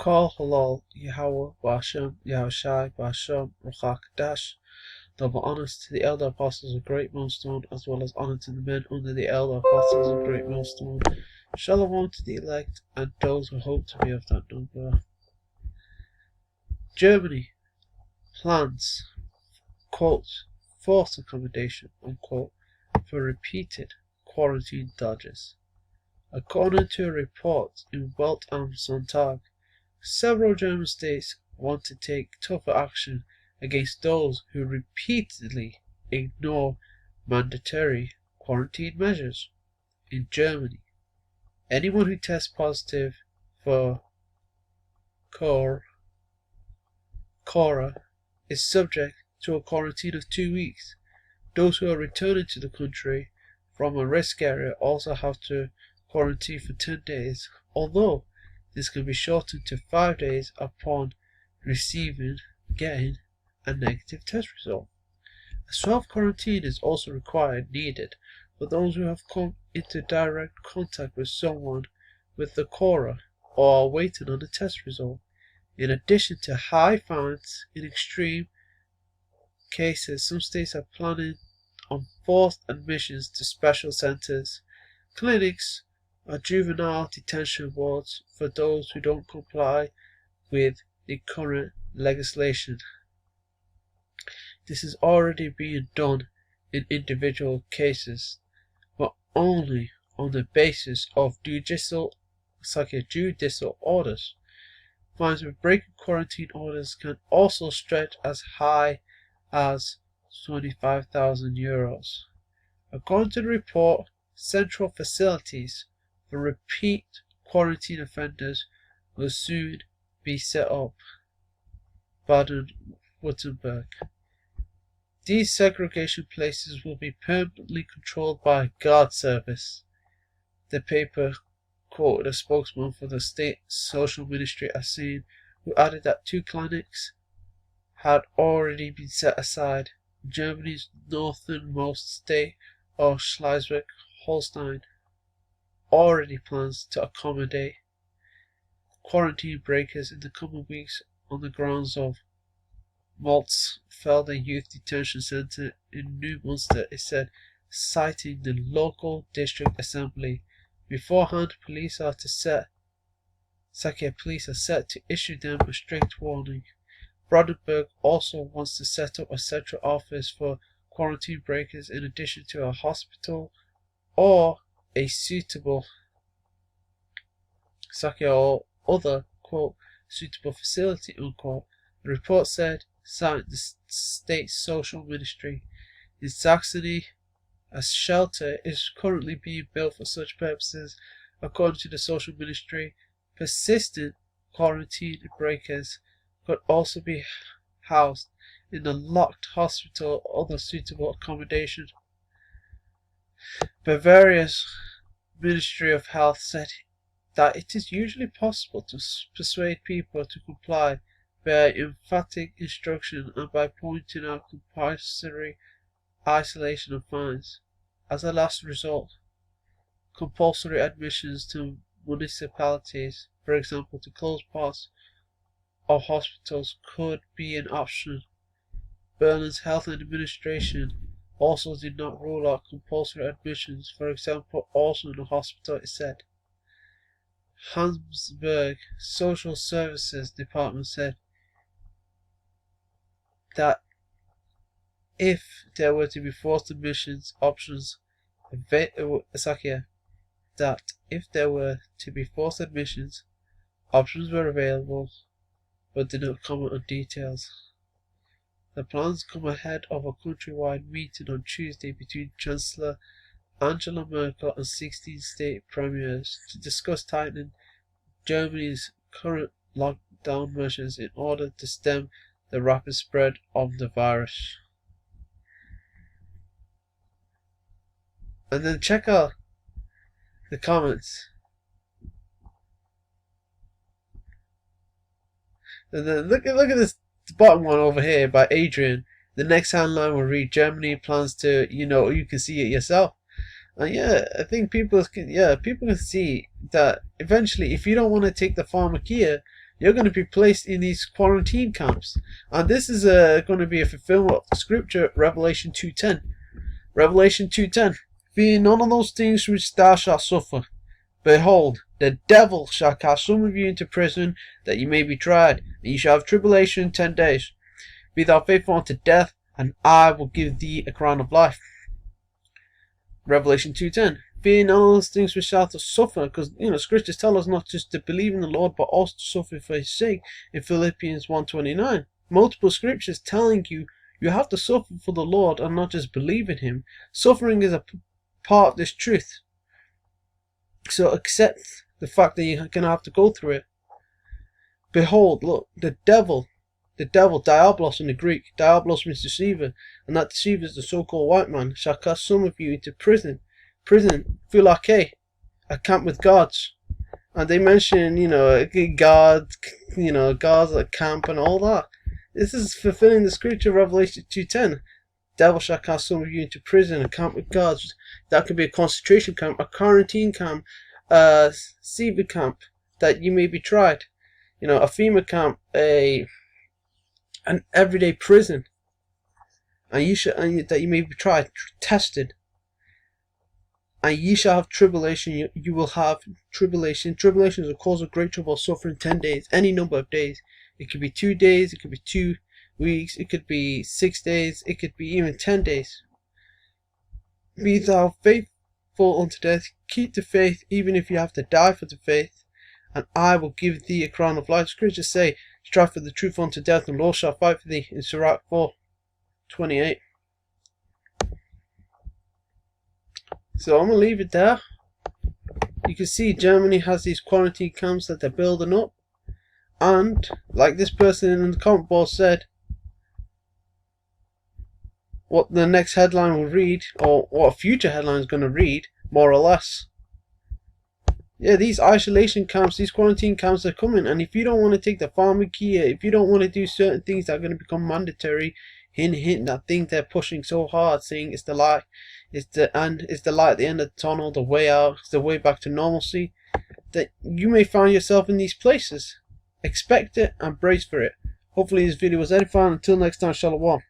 Kol Halal Yahweh Ba'Shem Yahushai Ba'Shem Ruach Dash. Double honors to the elder apostles of Great Millstone, as well as honor to the men under the elder apostles of Great Millstone. Shalom to the elect and those who hope to be of that number. Germany plans, quote, forced accommodation, unquote, for repeated quarantine dodges. According to a report in Welt am Sonntag, several German states want to take tougher action against those who repeatedly ignore mandatory quarantine measures. In Germany, anyone who tests positive for Cora is subject to a quarantine of 2 weeks. Those who are returning to the country from a risk area also have to quarantine for 10 days, although this can be shortened to 5 days upon getting a negative test result. A self-quarantine is also needed for those who have come into direct contact with someone with the Cora or are waiting on the test result. In addition to high fines in extreme cases, some states are planning on forced admissions to special centers, clinics, or juvenile detention wards for those who don't comply with the current legislation. This is already being done in individual cases, but only on the basis of judicial orders. Fines for breaking quarantine orders can also stretch as high as €25,000. According to the report, central facilities for repeat quarantine offenders will soon be set up. Baden-Württemberg. These segregation places will be permanently controlled by guard service. The paper quoted a spokesman for the state social ministry as saying, who added that 2 clinics had already been set aside. Germany's northernmost state of Schleswig-Holstein already plans to accommodate quarantine breakers in the coming weeks on the grounds of Malzfelder Youth Detention Center in New Munster, it said, citing the local district assembly. Beforehand, police are set to issue them a strict warning. Brandenburg also wants to set up a central office for quarantine breakers in addition to a hospital or a suitable or other, quote, suitable facility, unquote. The report said, citing the state social ministry, in Saxony, a shelter is currently being built for such purposes. According to the social ministry, persistent quarantine breakers could also be housed in a locked hospital or other suitable accommodation. Bavaria's Ministry of Health said that it is usually possible to persuade people to comply by emphatic instruction and by pointing out compulsory isolation and fines. As a last resort, compulsory admissions to municipalities, for example to closed parts of hospitals, could be an option. Berlin's health administration also did not rule out compulsory admissions, for example also in a hospital, it said. Hamburg Social Services Department said that if there were to be forced admissions options available, options were available, but did not comment on details. The plans come ahead of a countrywide meeting on Tuesday between Chancellor Angela Merkel and 16 state premiers to discuss tightening Germany's current lockdown measures in order to stem the rapid spread of the virus. And then check out the comments. And then look at this bottom one over here by Adrian. The next headline will read, Germany plans to, you can see it yourself. And yeah, I think people can see that eventually, if you don't want to take the pharmacia, you're going to be placed in these quarantine camps. And this is going to be a fulfillment of the scripture, Revelation 2:10. Revelation 2:10. Fear none of those things which thou shalt suffer. Behold, the devil shall cast some of you into prison, that ye may be tried, and ye shall have tribulation 10 days. Be thou faithful unto death, and I will give thee a crown of life. Revelation 2:10. Fear none of those things which shalt suffer, because scriptures tell us not just to believe in the Lord, but also to suffer for his sake in Philippians 1:29. Multiple scriptures telling you you have to suffer for the Lord and not just believe in him. Suffering is a part of this truth. So accept the fact that you're going to have to go through it. Behold, look, the devil, Diabolos in the Greek, Diabolos means deceiver, and that deceiver is the so-called white man, shall cast some of you into prison, phylake, a camp with guards. And they mention, guards, guards at camp and all that. This is fulfilling the scripture, Revelation 2:10. Devil shall cast some of you into prison, a camp with guards. That could be a concentration camp, a quarantine camp, a Seaver camp, that you may be tried. A FEMA camp, an everyday prison, and that you may be tried, tested. And ye shall have tribulation. You will have tribulation. Tribulation is a cause of great trouble, suffering 10 days, any number of days. It could be 2 days, it could be 2 weeks, it could be 6 days, it could be even 10 days. Be thou faithful unto death, keep the faith, even if you have to die for the faith, and I will give thee a crown of life. Scriptures say, strive for the truth unto death, and the Lord shall fight for thee, in Sirach 4:28. So I'm going to leave it there. You can see Germany has these quarantine camps that they're building up. And, like this person in the comment board said, what the next headline will read, or what a future headline is going to read, more or less. Yeah, these isolation camps, these quarantine camps are coming. And if you don't want to take the pharmacia, if you don't want to do certain things that are going to become mandatory, hint, that thing they're pushing so hard, saying it's the light, it's the light at the end of the tunnel, the way out, it's the way back to normalcy, that you may find yourself in these places. Expect it and brace for it. Hopefully this video was edifying. Until next time, Shalom.